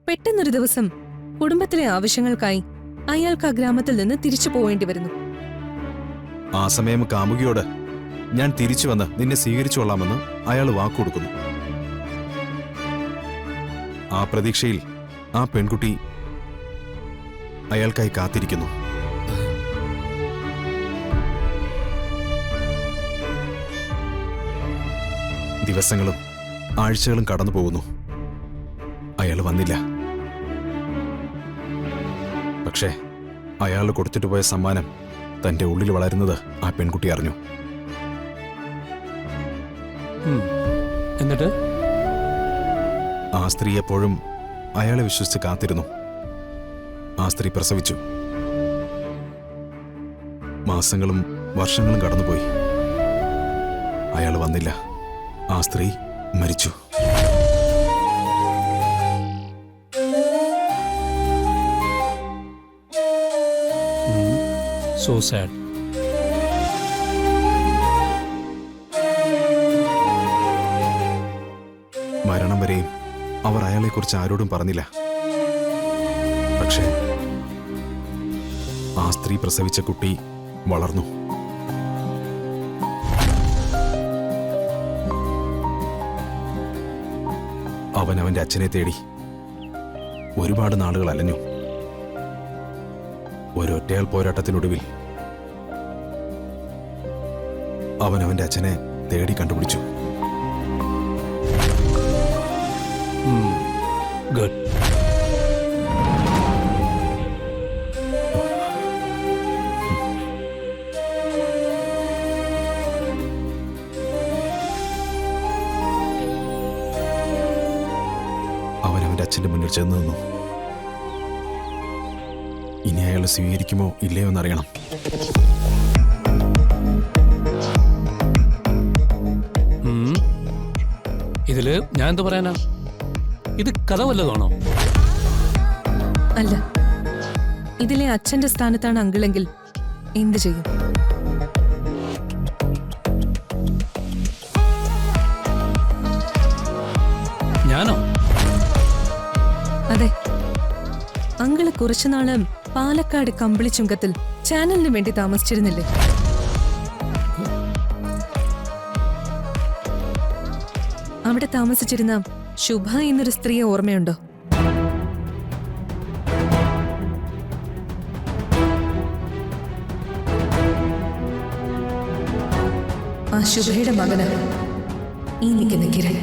പെട്ടെന്നൊരു ദിവസം കുടുംബത്തിലെ ആവശ്യങ്ങൾക്കായി അയാൾക്ക് ആ ഗ്രാമത്തിൽ നിന്ന് തിരിച്ചു പോവേണ്ടി വരുന്നു. ആ സമയം കാമുകിയോട് ഞാൻ തിരിച്ചു വന്ന് നിന്നെ സ്വീകരിച്ചുകൊള്ളാമെന്ന് അയാൾ വാക്കുകൊടുക്കുന്നു. ആ പ്രതീക്ഷയിൽ ആ പെൺകുട്ടി അയാൾക്കായി കാത്തിരിക്കുന്നു. ദിവസങ്ങളും ആഴ്ചകളും കടന്നു പോകുന്നു. അയാൾ വന്നില്ല. പക്ഷേ അയാൾ കൊടുത്തിട്ട് പോയ സമ്മാനം തന്റെ ഉള്ളിൽ വളരുന്നത് ആ പെൺകുട്ടി അറിഞ്ഞു. എന്നിട്ട് ആ സ്ത്രീ എപ്പോഴും അയാളെ വിശ്വസിച്ച് കാത്തിരുന്നു. ആ സ്ത്രീ പ്രസവിച്ചു. മാസങ്ങളും വർഷങ്ങളും കടന്നുപോയി. അയാൾ വന്നില്ല. ആ സ്ത്രീ മരിച്ചു. So sad. മരണം വരെയും അവർ അയാളെക്കുറിച്ച് ആരോടും പറഞ്ഞില്ല. പക്ഷേ ആ സ്ത്രീ പ്രസവിച്ച കുട്ടി വളർന്നു. അവൻ അവന്റെ അച്ഛനെ തേടി ഒരുപാട് നാളുകൾ അലഞ്ഞു. ഒരൊറ്റയാൾ പോരാട്ടത്തിനൊടുവിൽ അവൻ അവന്റെ അച്ഛനെ തേടി കണ്ടുപിടിച്ചു. ഗുഡ്. അവൻ അവന്റെ അച്ഛന്റെ മുന്നിൽ ചെന്ന് നിന്നു. ഇനി അയാൾ സ്വീകരിക്കുമോ ഇല്ലയോ എന്നറിയണം. ഇതില് ഞാൻ എന്ത് പറയാനാ? ഇത് കഥ വല്ലതാണോ? അല്ല, ഇതിലെ അച്ഛന്റെ സ്ഥാനത്താണ് അങ്കിളെങ്കിൽ എന്ത് ചെയ്യും? ഞാനോ? അതെ, അങ്കിള് കുറച്ചുനാള് പാലക്കാട് കമ്പിളിച്ചുങ്കത്തിൽ ചാനലിന് വേണ്ടി താമസിച്ചിരുന്നില്ലേ? അവിടെ താമസിച്ചിരുന്ന ശുഭ എന്നൊരു സ്ത്രീയെ ഓർമ്മയുണ്ടോ? ആ ശുഭയുടെ മകന് ഈ നിൽക്കുന്ന കിരൺ.